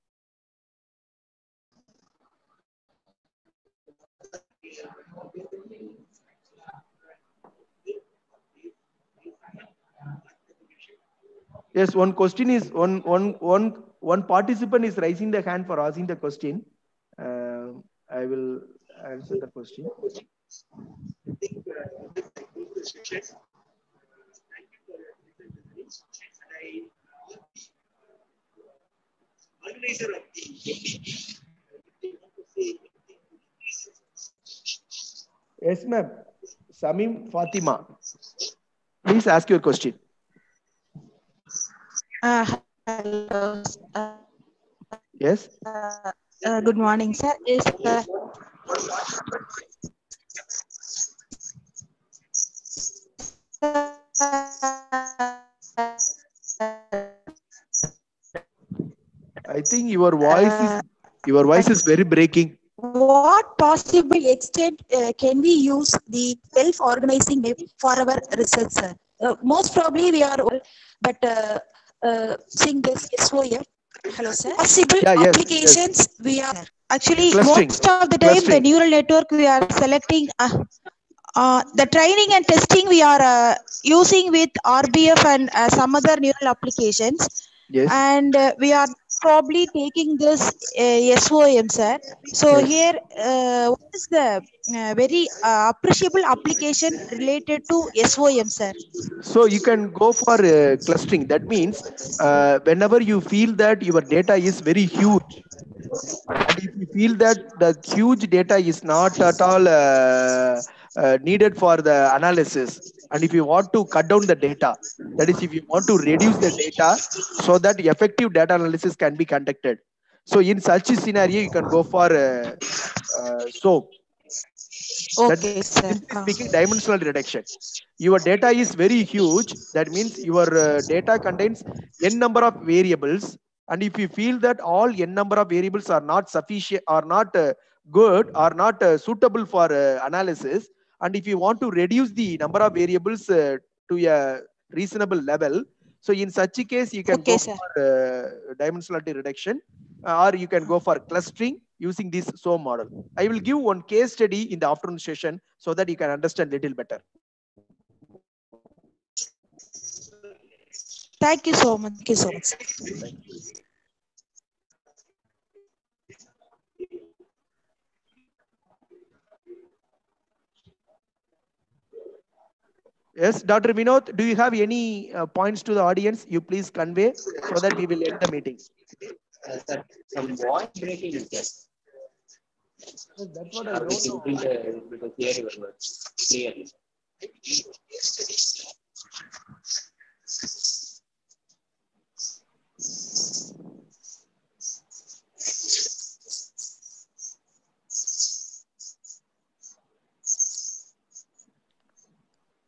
Yes, one question is one participant is raising the hand for asking the question. I will answer the question. Yes, ma'am. Samim Fatima, please ask your question. Hello. Yes. Good morning, sir. I think your voice is very breaking. What possible extent can we use the self-organizing web for our research, sir? Most probably we are all, but seeing this SOF. Hello, sir. Possible applications we are actually clustering. Most of the time the neural network we are selecting. The training and testing we are using with RBF and some other neural applications. Yes. And we are probably taking this SOM, sir. So yes. Here, what is the very appreciable application related to SOM, sir? So you can go for clustering. That means whenever you feel that your data is very huge, and if you feel that the huge data is not at all needed for the analysis, and if you want to cut down the data, that is, if you want to reduce the data so that effective data analysis can be conducted. So in such a scenario, you can go for SOAP. Okay, sir. Speaking dimensional reduction. Your data is very huge. That means your data contains n number of variables. And if you feel that all n number of variables are not sufficient, are not good, are not suitable for analysis, and if you want to reduce the number of variables to a reasonable level, so in such a case, you can go for dimensionality reduction, or you can go for clustering, using this SOAM model. I will give one case study in the afternoon session so that you can understand little better. Thank you so much. Thank you so much. Yes, Dr. Vinod, do you have any points to the audience? You please convey so that we will end the meeting. Sir, some voice breaking is there. Yes, that's what I don't know. Because hear your words clearly.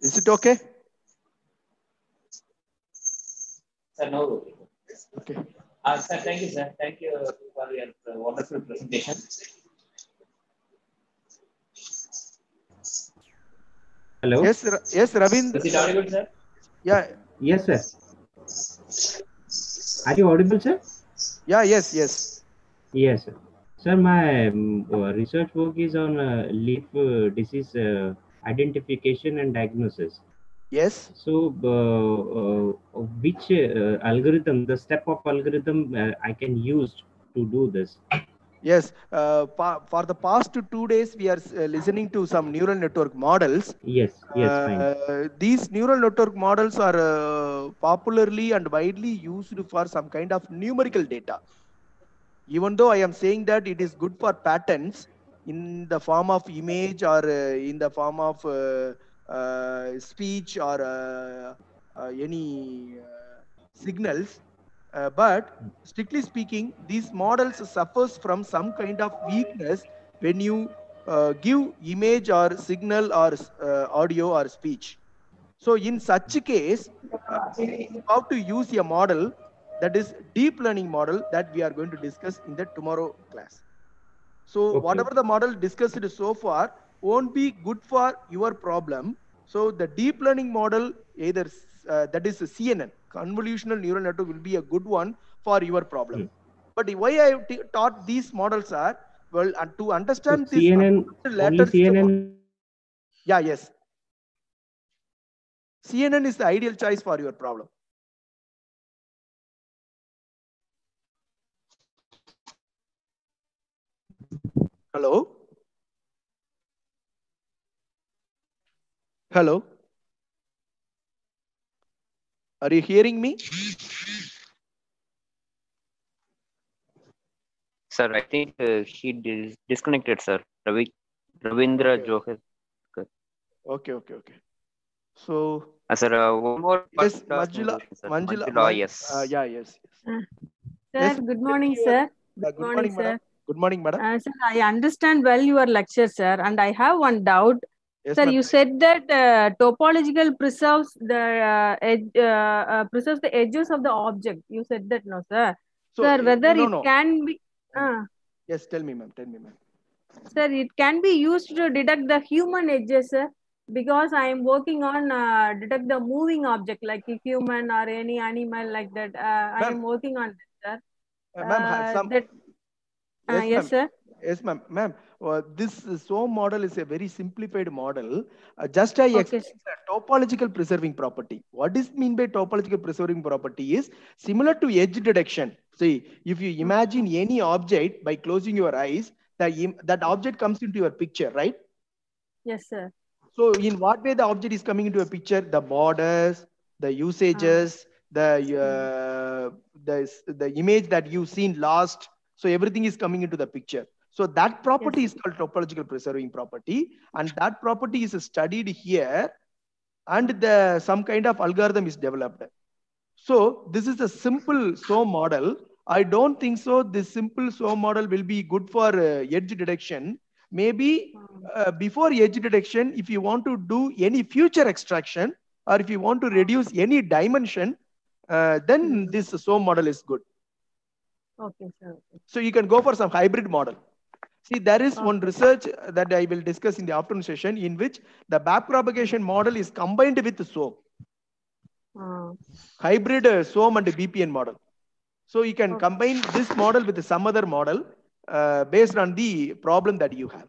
Is it okay? Sir, no. Okay. Sir, thank you, sir. Thank you for your wonderful presentation. Hello? Yes, yes, Ravindra. Is it audible, sir? Yeah. Yes, sir. Are you audible, sir? Yeah, yes, yes. Yes, sir. Sir, my research work is on leaf disease identification and diagnosis. Yes. So, which algorithm, the step of algorithm I can use to do this? Yes, for the past 2 days, we are listening to some neural network models. Yes, fine. These neural network models are popularly and widely used for some kind of numerical data. Even though I am saying that it is good for patterns in the form of image or in the form of speech or any signals, but strictly speaking, these models suffers from some kind of weakness when you give image or signal or audio or speech. So in such a case, you have to use a model that is deep learning model that we are going to discuss in the tomorrow class. So whatever the model discussed so far won't be good for your problem. So the deep learning model, either that is a CNN, convolutional neural network, will be a good one for your problem. But why I taught these models are, well, and to understand So this CNN, only CNN. Yeah, yes. CNN is the ideal choice for your problem. Hello? Hello? Are you hearing me? Sir, I think he disconnected, sir. Ravindra Okay. Johar. Okay. So, Sir, one more yes, question, sir. Manjula, Yes. yeah, yes. Sir, Yes, good morning, sir. good morning, madam. Good morning, madam. Sir, I understand well your lecture, sir, and I have one doubt. Yes, Sir, ma'am. you said that topological preserves preserves the edges of the object. You said that, no, sir. So, sir, whether no. it can be. Yes, tell me, ma'am. Sir, it can be used to detect the human edges, sir. Because I am working on detect the moving object like a human or any animal like that. I am working on that, sir. Ma'am, Yes, sir. Yes, ma'am. This SOAM model is a very simplified model. Just I explained the topological preserving property. What is mean by topological preserving property is similar to edge detection. See, if you imagine any object by closing your eyes, that object comes into your picture, right? Yes, sir. So in what way the object is coming into a picture? The borders, the usages, the image that you've seen last. So everything is coming into the picture. So that property is called topological preserving property, and that property is studied here, and some kind of algorithm is developed. So this is a simple SOAM model. I don't think so. This simple SOAM model will be good for edge detection. Maybe before edge detection, if you want to do any future extraction or if you want to reduce any dimension, then this SOAM model is good. Okay, sir. So you can go for some hybrid model. See, there is one research that I will discuss in the afternoon session in which the backpropagation model is combined with SOAM. Hybrid SOAM and BPN model. So you can combine this model with some other model. based on the problem that you have.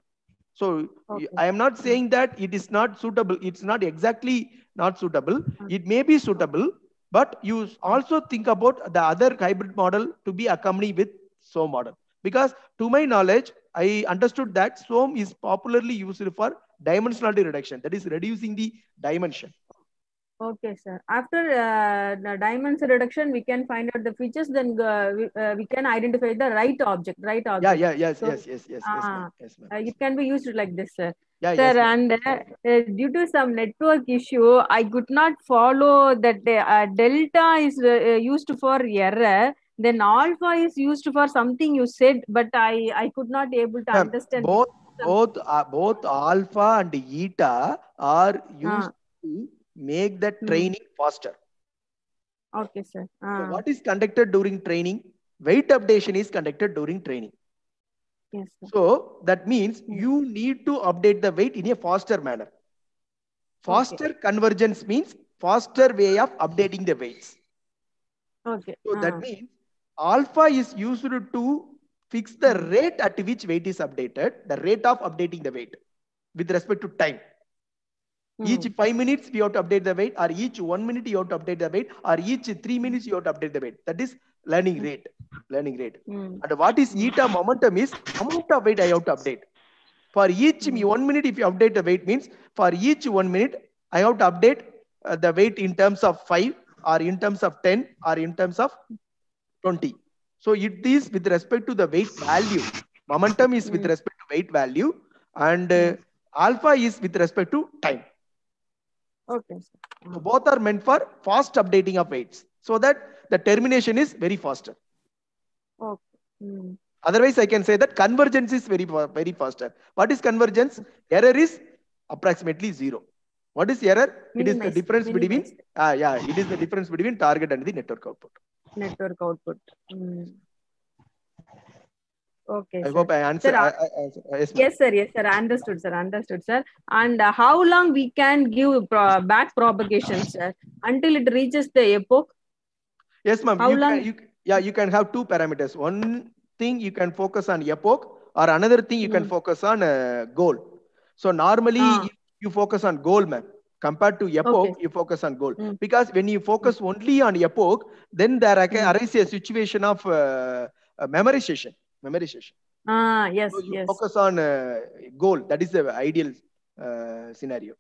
So Okay. I am not saying that it is not suitable. It's not exactly not suitable. Hmm. It may be suitable, but you also think about the other hybrid model to be accompanied with SOAM model. Because to my knowledge, I understood that SOAM is popularly used for dimensionality reduction. That is reducing the dimension. Okay, sir. After the dimension reduction, we can find out the features. Then we can identify the right object. Yeah, yes, So, yes, ma'am. Yes, ma'am. it can be used like this, sir. Yeah, Sir, yes, ma'am. and due to some network issue, I could not follow that delta is used for error. Then alpha is used for something you said, but I could not able to Ma'am, understand. both alpha and eta are used to make the training faster. Okay, sir. So what is conducted during training? Weight updation is conducted during training. Yes, sir. So that means you need to update the weight in a faster manner. Faster convergence means faster way of updating the weights. Okay. So that means alpha is used to fix the rate at which weight is updated, the rate of updating the weight with respect to time. Each 5 minutes we have to update the weight, or each 1 minute you have to update the weight, or each 3 minutes you have to update the weight. That is learning rate. And what is eta momentum is amount of weight I have to update. For each 1 minute, if you update the weight, means for each 1 minute, I have to update the weight in terms of 5, or in terms of 10, or in terms of 20. So it is with respect to the weight value. Momentum is with respect to weight value, and alpha is with respect to time. Okay. So both are meant for fast updating of weights, so that the termination is very faster. Okay. Otherwise, I can say that convergence is very faster. What is convergence? Error is approximately 0. What is error? It is the difference between it is the difference between target and the network output. Okay, I sir. hope I answered. Yes, sir. Yes, sir. Understood, sir. And how long we can give back propagation, sir, until it reaches the epoch? Yes, ma'am. How long? You can have two parameters. One thing you can focus on epoch, or another thing you can focus on goal. So normally you focus on goal, ma'am. Compared to epoch, you focus on goal. Because when you focus only on epoch, then there arises a situation of memorization. Yes, So you yes. focus on goal. That is the ideal scenario.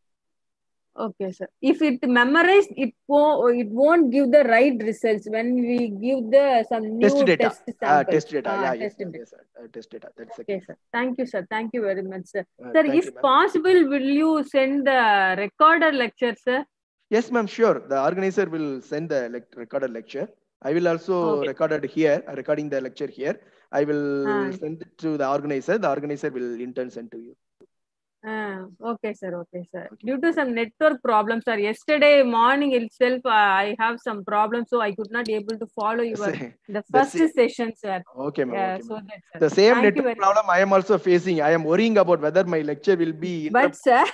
Okay, sir. If it memorized, it won't give the right results when we give some new test data. test samples. Test data. Test data. That's the okay, sir. Thank you, sir. Thank you very much, sir. Sir, thank if you, ma'am. possible, will you send the recorded lecture, sir? Yes, ma'am. Sure. The organizer will send the recorded lecture. I will also recording the lecture here. I will send it to the organizer. The organizer will in turn send to you. Okay, sir. Okay. Due to some network problems, sir. Yesterday morning itself, I have some problems, so I could not able to follow the first session, sir. Okay, ma'am. So that, sir. The same network problem I am also facing. I am worrying about whether my lecture will be interrupted. But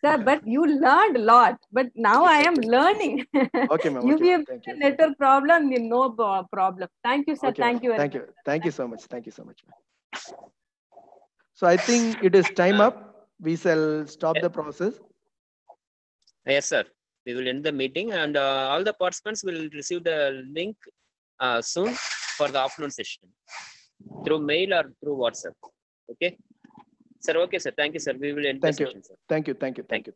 sir, but you learned a lot. But now I am learning. Okay, ma'am. You okay, have thank you. network problem, no problem. Thank you, sir. Okay, thank you. Thank you so much. Thank you so much. So I think it is time up. We shall stop the process. Yes, sir. We will end the meeting, and all the participants will receive the link soon for the afternoon session through mail or through WhatsApp. Okay, sir. Okay, sir. Thank you, sir. We will end the session, sir. Thank you. Thank you.